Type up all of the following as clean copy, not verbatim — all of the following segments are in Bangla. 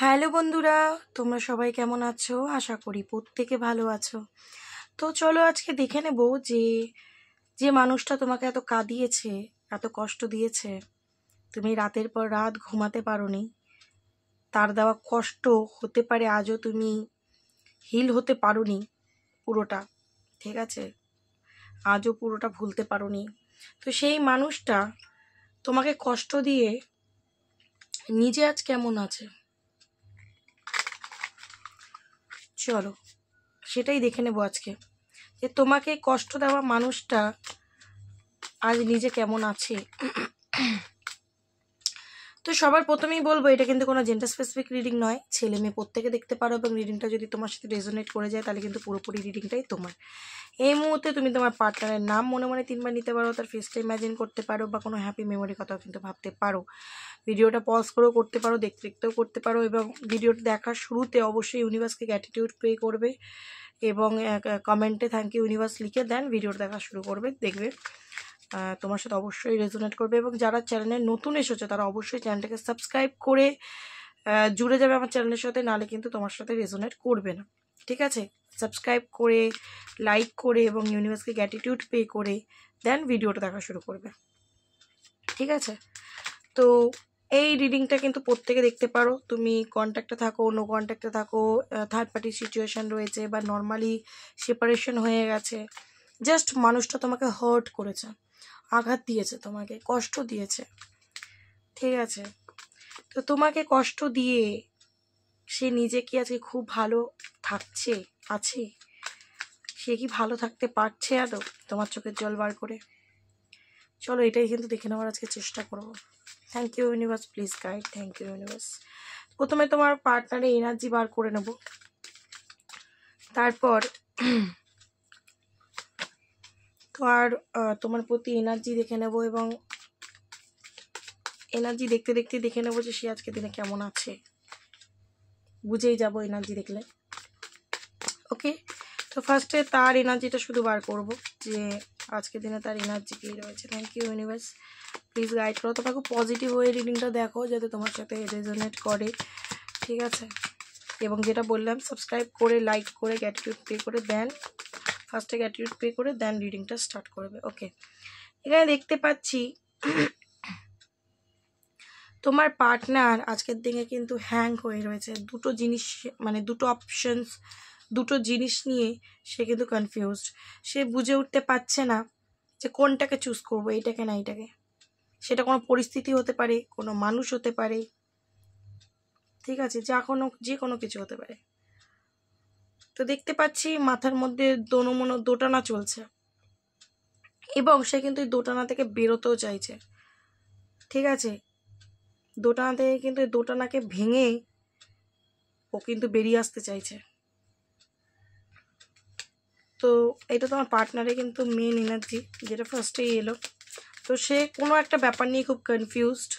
হ্যালো বন্ধুরা, তোমরা সবাই কেমন আছো? আশা করি প্রত্যেকে ভালো আছো। তো চলো আজকে দেখে নেব যে যে মানুষটা তোমাকে এত কাঁদিয়েছে, এত কষ্ট দিয়েছে, তুমি রাতের পর রাত ঘুমাতে পারোনি, তার দেওয়া কষ্ট হতে পারে আজও তুমি হিল হতে পারোনি পুরোটা, ঠিক আছে? আজও পুরোটা ভুলতে পারোনি। তো সেই মানুষটা তোমাকে কষ্ট দিয়ে নিজে আজ কেমন আছে, চলো সেটাই দেখে নেব আজকে, যে তোমাকে কষ্ট দেওয়া মানুষটা আজ নিজে কেমন আছে। তো সবার প্রথমেই বলবো, এটা কিন্তু কোনো জেন্ডার স্পেসিফিক রিডিং নয়, ছেলে মেয়ে প্রত্যেকে দেখতে পারো, এবং রিডিংটা যদি তোমার সাথে রেজোনেট করে যায় তাহলে কিন্তু পুরোপুরি রিডিংটাই তোমার। এই মুহূর্তে তুমি তোমার পার্টনারের নাম মনে মনে 3বার নিতে পারো, তার ফেসটা ইমাজিন করতে পারো, বা কোনো হ্যাপি মেমোরির কথাও কিন্তু ভাবতে পারো। ভিডিওটা পজ করেও করতে পারো, দেখতে দেখতেও করতে পারো, এবং ভিডিওটা দেখার শুরুতে অবশ্যই ইউনিভার্সকে গ্র্যাটিটিউড পে করবে এবং কমেন্টে থ্যাংক ইউ ইউনিভার্স লিখে দেন, ভিডিওটা দেখা শুরু করবে, দেখবে তোমার সাথে অবশ্যই রেজোনেট করবে। এবং যারা চ্যানেলে নতুন এসেছে তারা অবশ্যই চ্যানেলটাকে সাবস্ক্রাইব করে জুড়ে যাবে আমার চ্যানেলের সাথে, নাহলে কিন্তু তোমার সাথে রেজোনেট করবে না, ঠিক আছে? সাবস্ক্রাইব করে, লাইক করে এবং ইউনিভার্সকে গ্র্যাটিটিউড পে করে দেন ভিডিওটা দেখা শুরু করবে, ঠিক আছে? তো এই রিডিংটা কিন্তু প্রত্যেকে দেখতে পারো, তুমি কন্ট্যাক্টে থাকো, নো কন্ট্যাক্টে থাকো, থার্ড পার্টি সিচুয়েশান রয়েছে, বা নর্মালি সেপারেশন হয়ে গেছে, জাস্ট মানুষটা তোমাকে হার্ট করেছে, আঘাত দিয়েছে, তোমাকে কষ্ট দিয়েছে, ঠিক আছে? তো তোমাকে কষ্ট দিয়ে সে নিজে কি আজকে খুব ভালো থাকছে, আছে? সে কি ভালো থাকতে পারছে আদৌ তোমার চোখের জল বার করে? চলো এটাই কিন্তু দেখে নেওয়ার আজকে চেষ্টা করবো। Thank you universe, please guide, thank you universe. প্রথমে তোমার পার্টনারের এনার্জি বার করে নেব, তারপর তোমার প্রতি এনার্জি দেখে নেব, এবং এনার্জি দেখতে দেখতে দেখে নেব যে সে আজকে দিনে কেমন আছে, বুঝেই যাব এনার্জি দেখলে। ওকে, তো ফার্স্টে তার এনার্জিটা শুধু বার করব, যে আজকের দিনে তার এনার্জি কী রয়েছে। Thank you universe, please guide করো। তোমরা খুব পজিটিভ হয়ে রিডিংটা দেখো যাতে তোমার সাথে রেজোনেট করে, ঠিক আছে? এবং যেটা বললাম, সাবস্ক্রাইব করে, লাইক করে, গ্র্যাটিটিউড পে করে দেন, ফার্স্টে গ্র্যাটিটিউড পে করে দেন রিডিংটা স্টার্ট করবে। ওকে, এখানে দেখতে পাচ্ছি তোমার পার্টনার আজকের দিনে কিন্তু হ্যাং হয়ে রয়েছে, দুটো জিনিস, মানে দুটো অপশনস, দুটো জিনিস নিয়ে সে কিন্তু কনফিউজড। সে বুঝে উঠতে পারছে না যে কোনটাকে চুজ করবো, এইটাকে না এইটাকে। সেটা কোনো পরিস্থিতি হতে পারে, কোনো মানুষ হতে পারে, ঠিক আছে? যে কোনো কিছু হতে পারে। তো দেখতে পাচ্ছি মাথার মধ্যে দোটানা চলছে, এবং সে কিন্তু এই দোটানা থেকে বেরোতেও চাইছে, ঠিক আছে? দোটানা থেকে কিন্তু এই দোটানাকে ভেঙে ও কিন্তু বেরিয়ে আসতে চাইছে। তো এটা তোমার পার্টনারে কিন্তু মেন এনার্জি, যেটা ফার্স্টেই এলো। তো সে কোনো একটা ব্যাপার নিয়ে খুব কনফিউজড,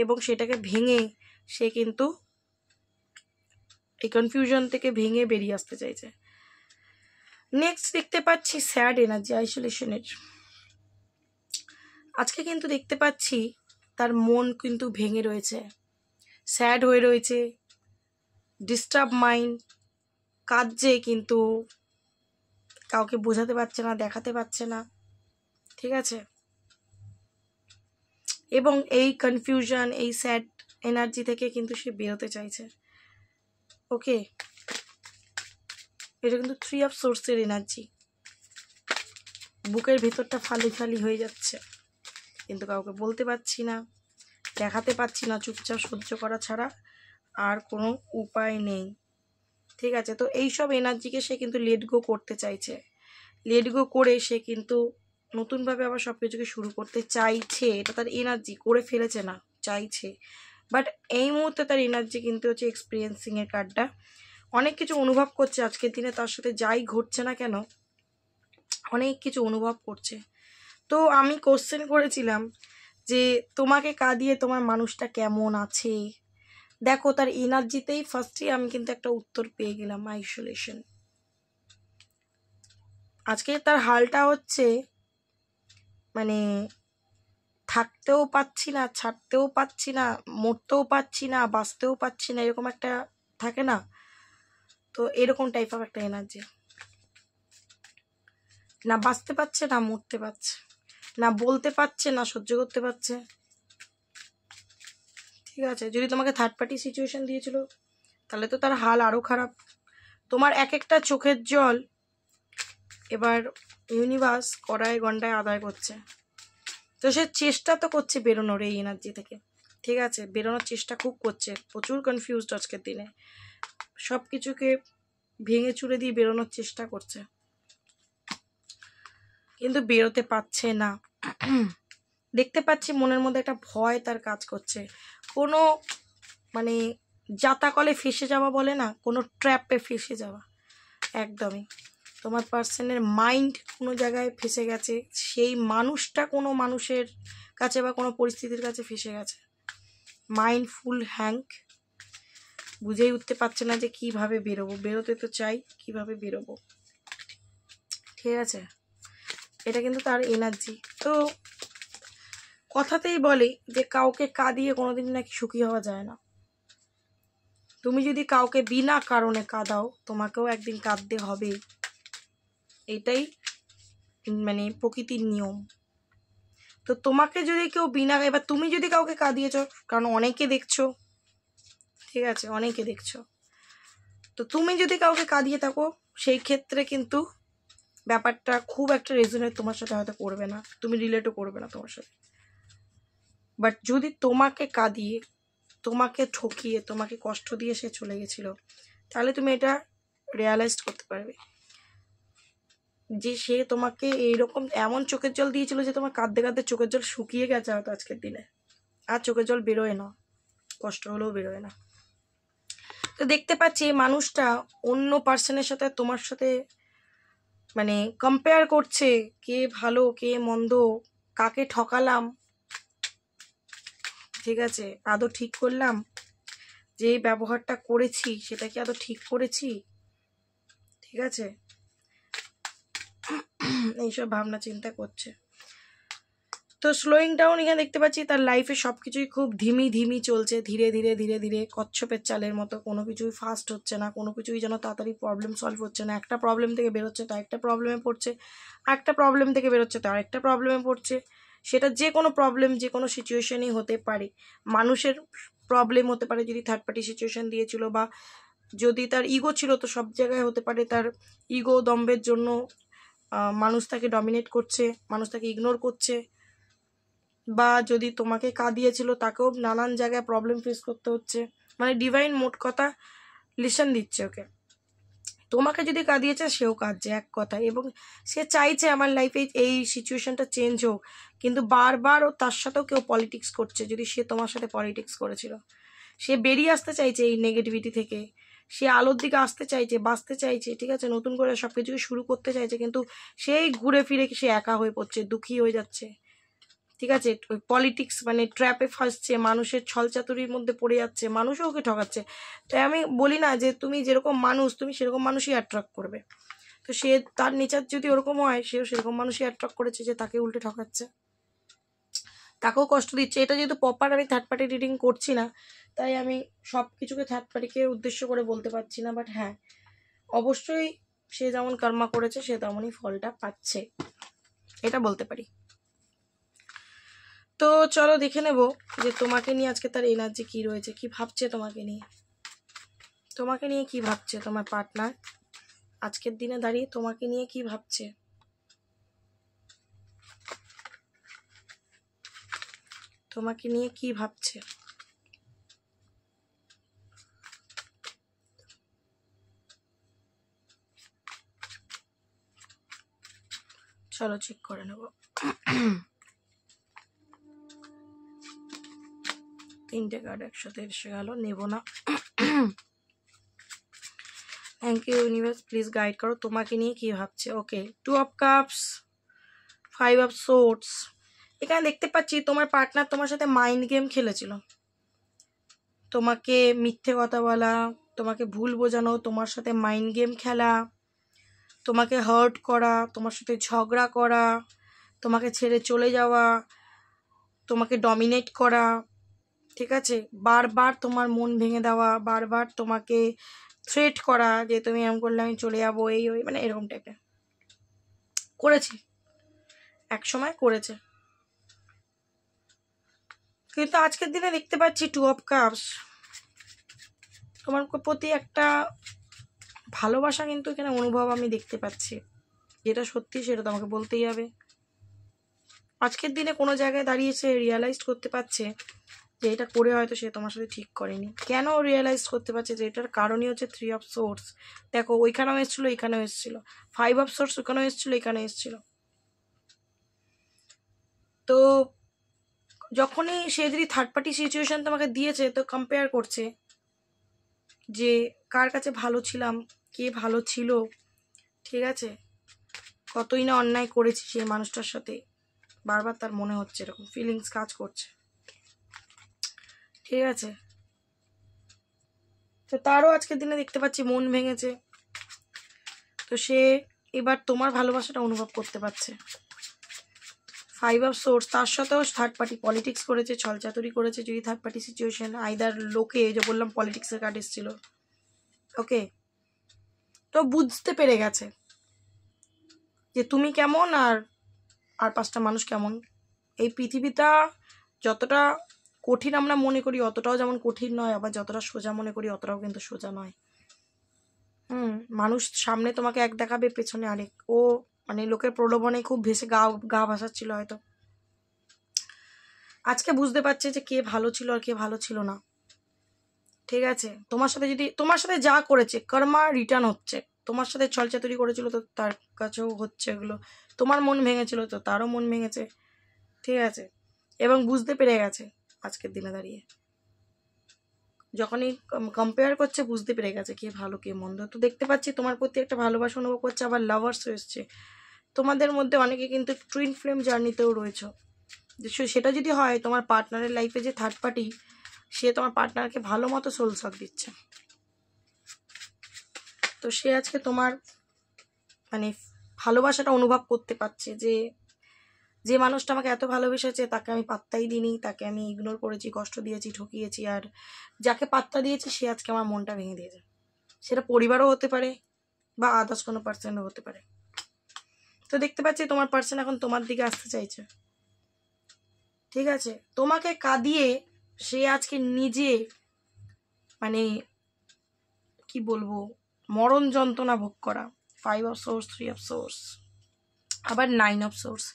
এবং সেটাকে ভেঙে সে কিন্তু এই কনফিউশন থেকে ভেঙে বেরিয়ে আসতে চাইছে। নেক্সট দেখতে পাচ্ছি স্যাড এনার্জি, আইসোলেশনের। আজকে কিন্তু দেখতে পাচ্ছি তার মন কিন্তু ভেঙে রয়েছে, স্যাড হয়ে রয়েছে, ডিস্টার্ব মাইন্ড, কাঁদছে, কিন্তু কাউকে বোঝাতে পারছে না, দেখাতে পারছে না, ঠিক আছে? এবং এই কনফিউশন, এই স্যাড এনার্জি থেকে কিন্তু সে বেরোতে চাইছে। ওকে, এটা কিন্তু 3 অফ সোর্সের এনার্জি। বুকের ভেতরটা ফালি ফালি হয়ে যাচ্ছে, কিন্তু কাউকে বলতে পারছি না, দেখাতে পারছি না, চুপচাপ সহ্য করা ছাড়া আর কোনো উপায় নেই, ঠিক আছে? তো এইসব এনার্জিকে সে কিন্তু লেট গো করতে চাইছে, লেট গো করে সে কিন্তু নতুনভাবে আবার সব কিছুকে শুরু করতে চাইছে। এটা তার এনার্জি, করে ফেলেছে না, চাইছে। বাট এই মুহূর্তে তার এনার্জি কিন্তু হচ্ছে এক্সপিরিয়েন্সিংয়ের কার্ডটা, অনেক কিছু অনুভব করছে আজকের দিনে, তার সাথে যাই ঘটছে না কেন অনেক কিছু অনুভব করছে। তো আমি কোশ্চেন করেছিলাম যে তোমাকে কাঁদিয়ে তোমার মানুষটা কেমন আছে। দেখো তার এনার্জিতেই ফার্স্টেই আমি কিন্তু একটা উত্তর পেয়ে গেলাম, আইসোলেশন। আজকে তার হালটা হচ্ছে, মানে থাকতেও পাচ্ছি না, ছাড়তেও পাচ্ছি না, মরতেও পাচ্ছি না, বাঁচতেও পাচ্ছি না, এরকম একটা থাকে না? তো এরকম টাইপ অফ একটা এনার্জি। না বাঁচতে পারছে, না মরতে পারছে, না বলতে পারছে, না সহ্য করতে পারছে। ঠিক আছে, যদি তোমাকে থার্ড পার্টি সিচুয়েশন দিয়েছিল তাহলে তো তার হাল আরও খারাপ। তোমার এক একটা চোখের জল এবার ইউনিভার্স কড়ায় গন্ডায় আদায় করছে। তো সে চেষ্টা তো করছে বেরোনোর এই এনার্জি থেকে। ঠিক আছে, বেরোনোর চেষ্টা খুব করছে, প্রচুর কনফিউজড আজকের দিনে, সব কিছুকে ভেঙে চুরে দিয়ে বেরোনোর চেষ্টা করছে, কিন্তু বেরোতে পারছে না। দেখতে পাচ্ছি মনের মধ্যে একটা ভয় তার কাজ করছে, কোনো মানে জাতাকলে ফেসে যাওয়া বলে না, কোনো ট্র্যাপে ফেসে যাওয়া। একদমই তোমার পার্সনের মাইন্ড কোনো জায়গায় ফেসে গেছে, সেই মানুষটা কোনো মানুষের কাছে বা কোনো পরিস্থিতির কাছে ফেসে গেছে। মাইন্ড ফুল হ্যাঙ্ক, বুঝেই উঠতে পারছে না যে কিভাবে বেরোবো। বেরোতে তো চাই, কিভাবে বেরোবো। ঠিক আছে, এটা কিন্তু তার এনার্জি। তো কথাতেই বলে যে কাউকে কাঁদিয়ে কোনোদিন নাকি সুখী হওয়া যায় না। তুমি যদি কাউকে বিনা কারণে কাঁদাও, তোমাকেও একদিন কাঁদতে হবে, এটাই মানে প্রকৃতির নিয়ম। তো তোমাকে যদি কেউ বিনা, এবার তুমি যদি কাউকে কাঁদিয়েছ, কারণ অনেকে দেখছো, ঠিক আছে, অনেকে দেখছো, তো তুমি যদি কাউকে কাঁদিয়ে থাকো, সেই ক্ষেত্রে কিন্তু ব্যাপারটা খুব একটা রেজনেট তোমার সাথে হয়তো করবে না, তুমি রিলেটও করবে না তোমার সাথে। বাট যদি তোমাকে কাঁদিয়ে, তোমাকে ঠকিয়ে, তোমাকে কষ্ট দিয়ে সে চলে গেছিল, তাহলে তুমি এটা রিয়ালাইজ করতে পারবে যে সে তোমাকে এইরকম এমন চোখের জল দিয়েছিল যে তোমার কাঁদতে কাঁদতে চোখের জল শুকিয়ে গেছে হয়তো আজকের দিনে, আর চোখের জল বেরোয় না, কষ্ট হলেও বেরোয় না। তো দেখতে পাচ্ছি মানুষটা অন্য পার্সনের সাথে তোমার সাথে মানে কম্পেয়ার করছে, কে ভালো কে মন্দ, কাকে ঠকালাম, ঠিক আছে, আদৌ ঠিক করলাম, যে ব্যবহারটা করেছি সেটা কি আদৌ ঠিক করেছি, ঠিক আছে, এইসব ভাবনা চিন্তা করছে। তো স্লোয়িং ডাউন এখানে দেখতে পাচ্ছি তার লাইফে সব কিছুই খুব ধিমি চলছে, ধীরে ধীরে ধীরে ধীরে কচ্ছপের চালের মতো, কোনো কিছুই ফাস্ট হচ্ছে না, কোনো কিছুই যেন তাড়াতাড়ি প্রবলেম সলভ হচ্ছে না। একটা প্রবলেম থেকে বেরোচ্ছে তো একটা প্রবলেমে পড়ছে, একটা প্রবলেম থেকে বেরোচ্ছে তো আরেকটা প্রবলেমে পড়ছে। সেটা যে কোনো প্রবলেম যে কোনো সিচুয়েশনই হতে পারে, মানুষের প্রবলেম হতে পারে যদি থার্ড পার্টি সিচুয়েশন দিয়েছিল, বা যদি তার ইগো ছিল তো সব জায়গায় হতে পারে তার ইগো দম্ভের জন্য মানুষ তাকে ডমিনেট করছে, মানুষ তাকে ইগনোর করছে, বা যদি তোমাকে কাঁদিয়েছিল তাকেও নানান জায়গায় প্রবলেম ফেস করতে হচ্ছে। মানে ডিভাইন মোট কথা লিসন দিচ্ছে ওকে, তোমাকে যদি কাঁদিয়েছে সেও কাঁদছে এক কথা, এবং সে চাইছে আমার লাইফে এই সিচুয়েশনটা চেঞ্জ হোক, কিন্তু বারবার ও তার সাথেও কেউ পলিটিক্স করছে। যদি সে তোমার সাথে পলিটিক্স করেছিল, সে বেরিয়ে আসতে চাইছে এই নেগেটিভিটি থেকে, সে আলোর দিকে আসতে চাইছে, বাঁচতে চাইছে, ঠিক আছে, নতুন করে সব কিছুকে শুরু করতে চাইছে, কিন্তু সেই ঘুরে ফিরে সে একা হয়ে পড়ছে, দুঃখী হয়ে যাচ্ছে, ঠিক আছে, ওই পলিটিক্স মানে ট্র্যাপে ফাঁসছে, মানুষের ছলচাতুরির মধ্যে পড়ে যাচ্ছে, মানুষও ওকে ঠকাচ্ছে। তাই আমি বলি না যে তুমি যেরকম মানুষ তুমি সেরকম মানুষই অ্যাট্রাক্ট করবে। তো সে তার নেচার যদি ওরকম হয়, সেও সেরকম মানুষই অ্যাট্রাক্ট করেছে যে তাকে উল্টে ঠকাচ্ছে, তাকেও কষ্ট দিচ্ছে। এটা যেহেতু প্রপার আমি থার্ড পার্টি রিডিং করছি না, তাই আমি সব কিছুকে থার্ড পার্টিকে উদ্দেশ্য করে বলতে পারছি না, বাট হ্যাঁ অবশ্যই সে যেমন কর্মা করেছে সে তেমনই ফলটা পাচ্ছে, এটা বলতে পারি। তো চলো দেখে নেব যে তোমাকে নিয়ে আজকে তার এনার্জি কি রয়েছে, কি ভাবছে তোমাকে নিয়ে, তোমাকে নিয়ে কি ভাবছে তোমার পার্টনার আজকের দিনে দাঁড়িয়ে, তোমাকে নিয়ে কি ভাবছে, তোমাকে নিয়ে কি ভাবছে। চলো চেক করে নেব। তিনটে কার্ড একসাথে এসে গেল, নেব না। Thank you universe, please guide করো তোমাকে নিয়ে কি ভাবছে। Okay, 2 of cups, 5 of swords. এখানে দেখতে পাচ্ছি তোমার পার্টনার তোমার সাথে মাইন্ড গেম খেলেছিল, তোমাকে মিথ্যে কথা বলা, তোমাকে ভুল বোঝানো, তোমার সাথে মাইন্ড গেম খেলা, তোমাকে হার্ট করা, তোমার সাথে ঝগড়া করা, তোমাকে ছেড়ে চলে যাওয়া, তোমাকে ডমিনেট করা, ঠিক আছে, বারবার তোমার মন ভেঙে দেওয়া, বারবার তোমাকে থ্রেট করা যে তুমি এরকম করলে আমি চলে যাবো, এই ওই মানে এরকম টাইপের করেছে, এক সময় করেছে। কিন্তু আজকের দিনে দেখতে পাচ্ছি 2 অফ কাপস, তোমার প্রতি একটা ভালোবাসা কিন্তু এখানে অনুভব আমি দেখতে পাচ্ছি, যেটা সত্যি সেটা তোমাকে বলতেই হবে। আজকের দিনে কোনো জায়গায় দাঁড়িয়ে সে রিয়ালাইজ করতে পারছে যে এটা করে হয়তো সে তোমার সাথে ঠিক করেনি। কেন রিয়েলাইজ করতে পারছে? যে এটার কারণই হচ্ছে 3 অফ সোর্স। দেখো ওইখানেও এসেছিল, এখানেও এসেছিল, 5 অফ সোর্স ওখানেও এসেছিল, এখানে এসেছিল। তো যখনই সে যদি থার্ড পার্টি সিচুয়েশন তোমাকে দিয়েছে, তো কম্পেয়ার করছে যে কার কাছে ভালো ছিলাম, কে ভালো ছিল, ঠিক আছে, কতই না অন্যায় করেছি সেই মানুষটার সাথে, বারবার তার মনে হচ্ছে, এরকম ফিলিংস কাজ করছে, ঠিক আছে। তো তারও আজকের দিনে দেখতে পাচ্ছি মন ভেঙেছে, তো সে এবার তোমার ভালোবাসাটা অনুভব করতে পারছে। 5 অফ সোর্স, তার সাথেও থার্ড পার্টি পলিটিক্স করেছে, ছলচাতুরি করেছে, যদি থার্ড পার্টি সিচুয়েশন আইদার লোকে, যে বললাম পলিটিক্সের কার্ড এসেছিল, ওকে। তো বুঝতে পেরে গেছে যে তুমি কেমন আর 5টা মানুষ কেমন। এই পৃথিবীটা যতটা কঠিন আমরা মনে করি অতটাও যেমন কঠিন নয়, আবার যতটা সোজা মনে করি অতটাও কিন্তু সোজা নয়। মানুষ সামনে তোমাকে এক দেখাবে, পেছনে আরেক। ও মানে লোকের প্রলোভনে খুব ভেসে গা ভাসাচ্ছিল হয়তো। আজকে বুঝতে পারছে যে কে ভালো ছিল আর কে ভালো ছিল না, ঠিক আছে। তোমার সাথে যা করেছে কর্মা রিটার্ন হচ্ছে। তোমার সাথে ছলচাতুরি করেছিল তো তার কাছেও হচ্ছে এগুলো। তোমার মন ভেঙেছিল তো তারও মন ভেঙেছে, ঠিক আছে। এবং বুঝতে পেরে গেছে আজকের দিনে দাঁড়িয়ে, যখনই কম্পেয়ার করছে বুঝতে পেরে গেছে কে ভালো কে মন্দ। তো দেখতে পাচ্ছি তোমার প্রতি একটা ভালোবাসা অনুভব করছে, আবার লাভার্স এসছে। তোমাদের মধ্যে অনেকে কিন্তু টুইন ফ্লেম জার্নিতেও রয়েছে। সেটা যদি হয়, তোমার পার্টনারের লাইফে যে থার্ড পার্টি, সে তোমার পার্টনারকে ভালো মতো সোল সাক দিচ্ছে। তো সে আজকে তোমার মানে ভালোবাসাটা অনুভব করতে পারছে যে মানুষটা আমাকে এত ভালোবেসেছে তাকে আমি পাত্তাই দিইনি, তাকে আমি ইগনোর করেছি, কষ্ট দিয়েছি, ঠকিয়েছি, আর যাকে পাত্তা দিয়েছি সে আজকে আমার মনটা ভেঙে দিয়েছে। সেটা পরিবারও হতে পারে বা আদার্স কোনো পার্সনও হতে পারে। তো দেখতে পাচ্ছি তোমার পার্সন এখন তোমার দিকে আসতে চাইছে, ঠিক আছে। তোমাকে কাঁদিয়ে সে আজকে নিজে মানে কি বলবো, মরণ যন্ত্রণা ভোগ করা। 5 অফ সোর্স, 3 অফ সোর্স, আবার 9 অফ সোর্স।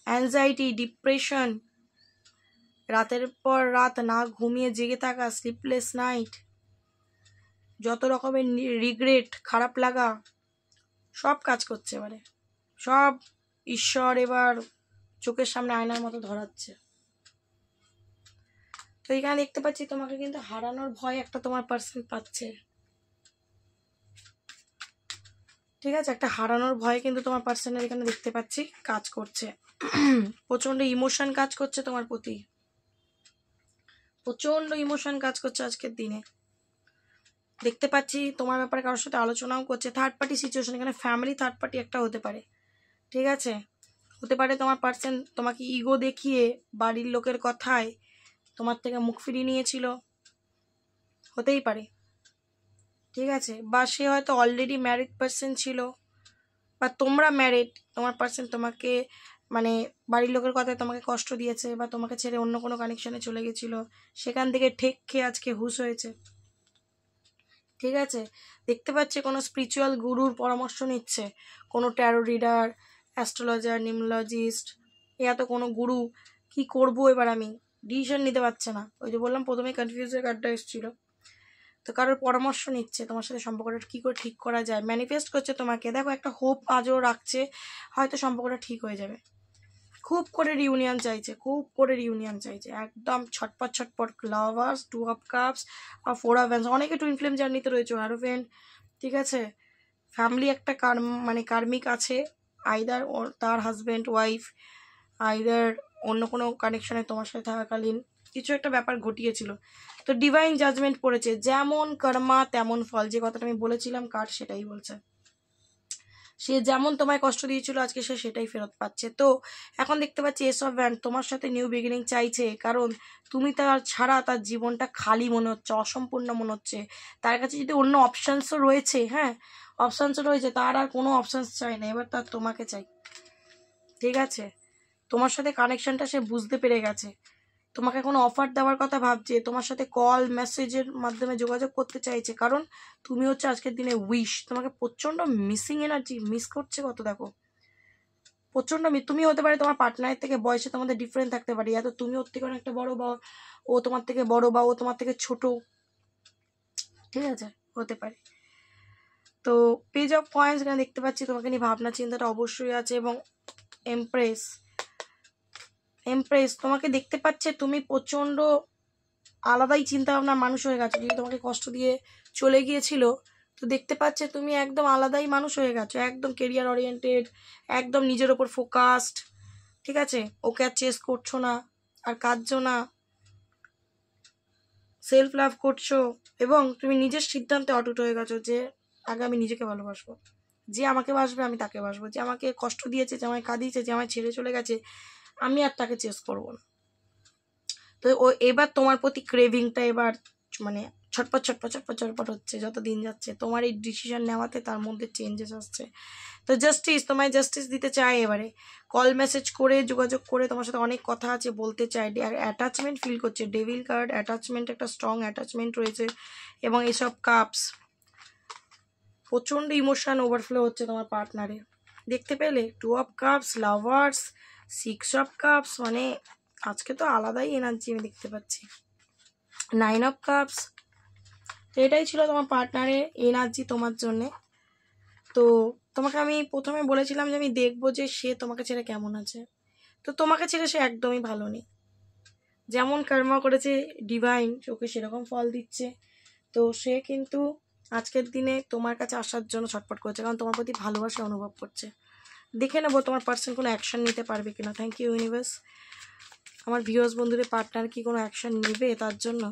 অ্যাংজাইটি, ডিপ্রেশন, রাতের পর রাত না ঘুমিয়ে জেগে থাকা, স্লিপলেস নাইট, যত রকমের রিগ্রেট, খারাপ লাগা, সব কাজ করছে এবারে। সব ঈশ্বর এবার চোখের সামনে আয়নার মতো ধরাচ্ছে। তো এখানে দেখতে পাচ্ছি তোমাকে কিন্তু হারানোর ভয় একটা তোমার পার্সন পাচ্ছে, ঠিক আছে। একটা হারানোর ভয় কিন্তু তোমার পার্সনের এখানে দেখতে পাচ্ছি কাজ করছে। প্রচন্ড ইমোশন কাজ করছে তোমার প্রতি, প্রচন্ড ইমোশন কাজ করছে আজকের দিনে। দেখতে পাচ্ছি তোমার ব্যাপারে কারোর সাথে আলোচনাও করছে। থার্ড পার্টি সিচুয়েশন, এখানে ফ্যামিলি থার্ড পার্টি একটা হতে পারে, ঠিক আছে। হতে পারে তোমার পার্সন তোমাকে ইগো দেখিয়ে বাড়ির লোকের কথায় তোমার থেকে মুখ ফিরিয়ে নিয়েছিল, হতেই পারে, ঠিক আছে। বা সে হয়তো অলরেডি ম্যারিড পার্সন ছিল, বা তোমরা ম্যারিড, তোমার পার্সন তোমাকে মানে বাড়ির লোকের কথায় তোমাকে কষ্ট দিয়েছে, বা তোমাকে ছেড়ে অন্য কোনো কানেকশনে চলে গেছিলো, সেখান থেকে ঠেক খেয়ে আজকে হুশ হয়েছে, ঠিক আছে। দেখতে পাচ্ছি কোনো স্পিরিচুয়াল গুরুর পরামর্শ নিচ্ছে, কোনো ট্যারো রিডার, অ্যাস্ট্রোলজার, নিউমোলজিস্ট, এত কোনো গুরু। কি করব এবার আমি ডিসিশন নিতে পারছে না। ওই যে বললাম প্রথমে কনফিউজের কার্ডটা এসেছিল। তো কারোর পরামর্শ নিচ্ছে তোমার সাথে সম্পর্কটা কী করে ঠিক করা যায়, ম্যানিফেস্ট করছে তোমাকে। দেখো একটা হোপ আজও রাখছে, হয়তো সম্পর্কটা ঠিক হয়ে যাবে। খুব করে রিউনিয়ন চাইছে, খুব করে রিউনিয়ন চাইছে, একদম ছটপট ছটপট। লাভার্স, 2 অফ কাপস আর 4 অফ ওয়ান্স। অনেকে টুইন ফ্লেম জার্নিতে রয়েছে, হ্যারোফেন্ট, ঠিক আছে। ফ্যামিলি একটা কার্মিক আছে, আইদার তার হাজব্যান্ড ওয়াইফ, আইদার অন্য কোনো কানেকশনে তোমার সাথে থাকাকালীন কিছু একটা ব্যাপার ঘটিয়েছিল। তো ডিভাইন জাজমেন্ট পড়েছে, যেমন কর্মা তেমন ফল, যে কথাটা আমি বলেছিলাম কার্ড সেটাই বলছে। সে যেমন তোমায় কষ্ট দিয়েছিল আজকে সে সেটাই ফেরত পাচ্ছে। তো এখন দেখতে পাচ্ছি এস অফ ভ্যান্ড তোমার সাথে নিউ বিগিনিং চাইছে, কারণ তুমি তার ছাড়া তার জীবনটা খালি মনে হচ্ছে, অসম্পূর্ণ মনে হচ্ছে। তার কাছে যদি অন্য অপশানসও রয়েছে, হ্যাঁ অপশানসও রয়েছে, তার আর কোনো অপশানস চাই না, এবার তার তোমাকে চাই। ঠিক আছে, তোমার সাথে কানেকশনটা সে বুঝতে পেরে গেছে, তোমাকে কোনো অফার দেওয়ার কথা ভাবছে, তোমার সাথে কল মেসেজের মাধ্যমে যোগাযোগ করতে চাইছে, কারণ তুমি হচ্ছে আজকের দিনে উইশ। তোমাকে প্রচণ্ড মিসিং এনার্জি, মিস করছে কত দেখো, প্রচণ্ড। তুমি হতে পারে তোমার পার্টনারের থেকে বয়সে তোমাদের ডিফারেন্ট থাকতে পারে, এত তুমি ওর থেকে অনেকটা বড়, বা ও তোমার থেকে বড়, বা ও তোমার থেকে ছোট, ঠিক আছে, হতে পারে। তো পেজ অফ কয়েন্স এখানে দেখতে পাচ্ছি, তোমাকে নিয়ে ভাবনা চিন্তাটা অবশ্যই আছে। এবং এমপ্রেস, এমপ্রেস তোমাকে দেখতে পাচ্ছে তুমি প্রচণ্ড আলাদাই চিন্তা ভাবনার মানুষ হয়ে গেছো। যদি তোমাকে কষ্ট দিয়ে চলে গিয়েছিল, তো দেখতে পাচ্ছে তুমি একদম আলাদাই মানুষ হয়ে গেছো, একদম কেরিয়ার ওরিয়েন্টেড, একদম নিজের ওপর ফোকাসড। ঠিক আছে, ওকে আর চেস করছো না, আর কাঁদছো না, সেলফ লাভ করছো, এবং তুমি নিজের সিদ্ধান্তে অটুট হয়ে গেছো যে আগে আমি নিজেকে ভালোবাসবো, যে আমাকে বাসবে আমি তাকে বাসবো, যে আমাকে কষ্ট দিয়েছে, যে আমায় কাঁদিয়েছে, যে আমায় ছেড়ে চলে গেছে, আমি আর তাকে চেস করবো না। তো ও এবার তোমার প্রতি ক্রেভিংটা এবার মানে ছটপট ছটপট ছটপট ছটপট হচ্ছে যত দিন যাচ্ছে, তোমার এই ডিসিশন নেওয়াতে তার মধ্যে চেঞ্জেস আসছে। তো জাস্টিস, তোমায় জাস্টিস দিতে চায় এবারে, কল মেসেজ করে যোগাযোগ করে তোমার সাথে অনেক কথা আছে বলতে চায়, অ্যাটাচমেন্ট ফিল করছে। ডেভিল কার্ড, অ্যাটাচমেন্ট, একটা স্ট্রং অ্যাটাচমেন্ট রয়েছে। এবং এইসব কাপস, প্রচণ্ড ইমোশন ওভারফ্লো হচ্ছে তোমার পার্টনারে, দেখতে পেলে। 2 of cups, lovers, 6 of cups, মানে আজকে তো আলাদাই এনার্জি আমি দেখতে পাচ্ছি। 9 অফ কাপস, তো এটাই ছিল তোমার পার্টনারের এনার্জি তোমার জন্যে। তো তোমাকে আমি প্রথমে বলেছিলাম যে আমি দেখবো যে সে তোমাকে ছেড়ে কেমন আছে। তো তোমাকে ছেড়ে সে একদমই ভালো নেই, যেমন কর্ম করেছে ডিভাইন ওকে সেরকম ফল দিচ্ছে। তো সে কিন্তু আজকের দিনে তোমার কাছে আসার জন্য ছটফট করছে, কারণ তোমার প্রতি ভালোবাসা অনুভব করছে। দেখে নেবো তোমার পার্সন কোনো অ্যাকশন নিতে পারবে কিনা। Thank you universe. আমার ভিউয়ার্স বন্ধুদের পার্টনার কি কোনো অ্যাকশন নেবে তার জন্য?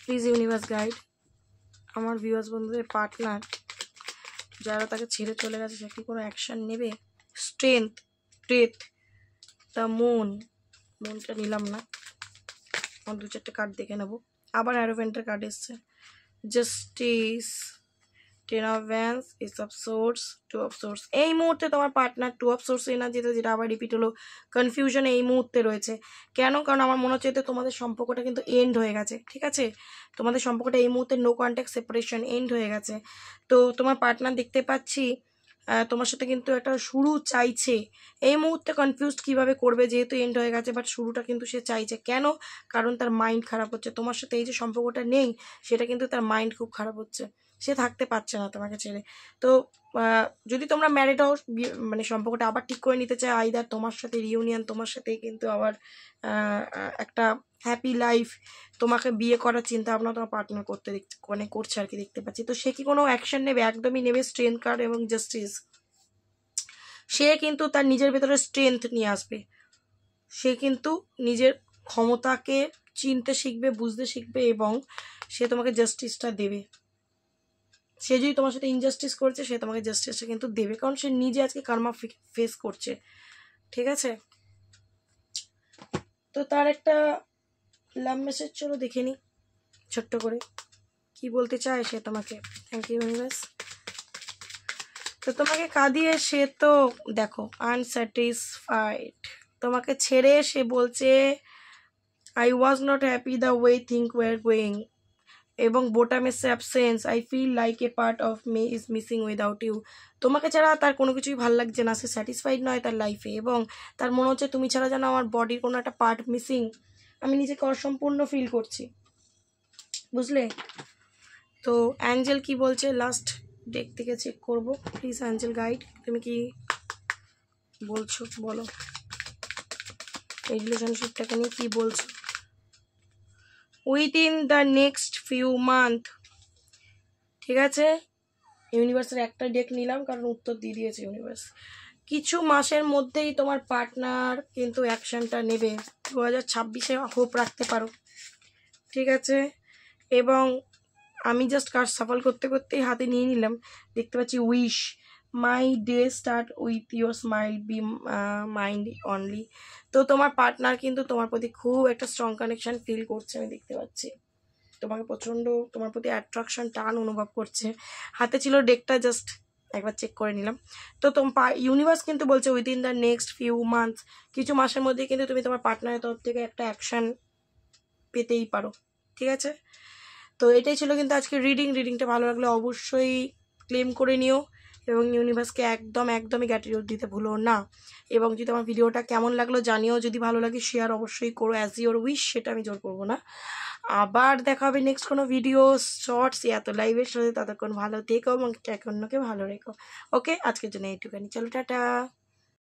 Please universe guide. আমার ভিউয়ার্স বন্ধুদের পার্টনার যারা তাকে ছেড়ে চলে গেছে, সে কি কোনো অ্যাকশন নেবে? স্ট্রেংথ, ডেথ, দ্য মুন, মুনটা নিলাম না, আমার 2-4টে কার্ড দেখে নেবো। আবার অ্যারোভেন্টের কার্ড এসছে, justice, 10 of Vance, S of swords, 2 of swords. এই মুহূর্তে তোমার পার্টনার 2 অফ সোর্স এনার্জিতে, যেটা আবার রিপিট হলো, কনফিউশন এই মুহূর্তে রয়েছে। কেন? কারণ আমার মনে হচ্ছে যে তোমাদের সম্পর্কটা কিন্তু এন্ড হয়ে গেছে। ঠিক আছে, তোমাদের সম্পর্কটা এই মুহূর্তে নো কন্ট্যাক্ট সেপারেশন এন্ড হয়ে গেছে। তো তোমার পার্টনার দেখতে পাচ্ছি তোমার সাথে কিন্তু একটা শুরু চাইছে। এই মুহূর্তে কনফিউজড কিভাবে করবে, যেহেতু এন্ড হয়ে গেছে, বাট শুরুটা কিন্তু সে চাইছে। কেন? কারণ তার মাইন্ড খারাপ হচ্ছে তোমার সাথে, এই যে সম্পর্কটা নেই সেটা কিন্তু তার মাইন্ড খুব খারাপ হচ্ছে, সে থাকতে পারছে না তোমাকে ছেড়ে। তো যদি তোমরা ম্যারিড হও, মানে সম্পর্কটা আবার ঠিক করে নিতে চায়, আইদার তোমার সাথে রিউনিয়ন, তোমার সাথেই কিন্তু আবার একটা হ্যাপি লাইফ, তোমাকে বিয়ে করার চিন্তা ভাবনা তোমার পার্টনার করতে মানে করছে আর কি, দেখতে পাচ্ছি। তো সে কি কোনো অ্যাকশন নেবে? একদমই নেবে। স্ট্রেংথ কার্ড এবং জাস্টিস, সে কিন্তু তার নিজের ভেতরে স্ট্রেংথ নিয়ে আসবে, সে কিন্তু নিজের ক্ষমতাকে চিনতে শিখবে, বুঝতে শিখবে, এবং সে তোমাকে জাস্টিসটা দেবে। সে যদি তোমার সাথে ইনজাস্টিস করছে, সে তোমাকে জাস্টিসটা কিন্তু দেবে, কারণ সে নিজে আজকে কার্মা ফেস করছে। ঠিক আছে, তো তার একটা লাভ মেসেজ চলো দেখে নি ছোট্ট করে, কি বলতে চায় সে তোমাকে। Thank you universe. তো তোমাকে কাঁদিয়ে সে তো দেখো আনস্যাটিসফাইড, তোমাকে ছেড়ে সে বলছে I was not happy the way things were going, এবং বোটাম এসে absence, I feel like a part of me is missing without you. তোমাকে ছাড়া তার কোনো কিছুই ভালো লাগছে না, সে স্যাটিসফাইড নয় তার লাইফে, এবং তার মনে হচ্ছে তুমি ছাড়া যেন আমার বডির কোনো একটা পার্ট মিসিং, আমি নিজেকে অসম্পূর্ণ ফিল করছি, বুঝলে। তো অ্যাঞ্জেল কি বলছে লাস্ট ডেক থেকে চেক করব, প্লিজ অ্যাঞ্জেল গাইড, তুমি কি বলছো বলো, এই রিলেশনশিপটাকে নিয়ে কি বলছো। Within the next few month, ঠিক আছে, ইউনিভার্সের একটা ডেক নিলাম কারণ উত্তর দিয়ে দিয়েছে ইউনিভার্স। কিছু মাসের মধ্যেই তোমার পার্টনার কিন্তু অ্যাকশনটা নেবে, 2026-এ হোপ রাখতে পারো। ঠিক আছে, এবং আমি জাস্ট কার্ড সাফল করতে করতেই হাতে নিয়ে নিলাম, দেখতে পাচ্ছি wish my day start with your smile be mind only. তো তোমার পার্টনার কিন্তু তোমার প্রতি খুব একটা স্ট্রং কানেকশন ফিল করছে, আমি দেখতে পাচ্ছি তোমাকে প্রচণ্ড তোমার প্রতি অ্যাট্রাকশন টান অনুভব করছে। হাতে ছিল ডেকটা, জাস্ট একবার চেক করে নিলাম। তো ইউনিভার্স কিন্তু বলছে within the next few months, কিছু মাসের মধ্যে কিন্তু তুমি তোমার পার্টনারের তরফ থেকে একটা অ্যাকশন পেতেই পারো, ঠিক আছে? তো এটাই ছিল কিন্তু আজকে রিডিংটা ভালো লাগলে অবশ্যই ক্লেম করে নিও এবং ইউনিভার্সকে একদমই গ্র্যাটিটিউড দিতে ভুলো না। এবং যদি আমার ভিডিওটা কেমন লাগলো জানিও, যদি ভালো লাগে শেয়ার অবশ্যই করো অ্যাজ ইওর উইশ, সেটা আমি জোর করবো না। আবার দেখা হবে নেক্সট কোনো ভিডিও শর্টস এত লাইভের সাথে, ততক্ষণ ভালো থেকো এবং অন্যকে ভালো রেখো। ওকে, আজকের জন্য এইটুখানি, চলো টাটা।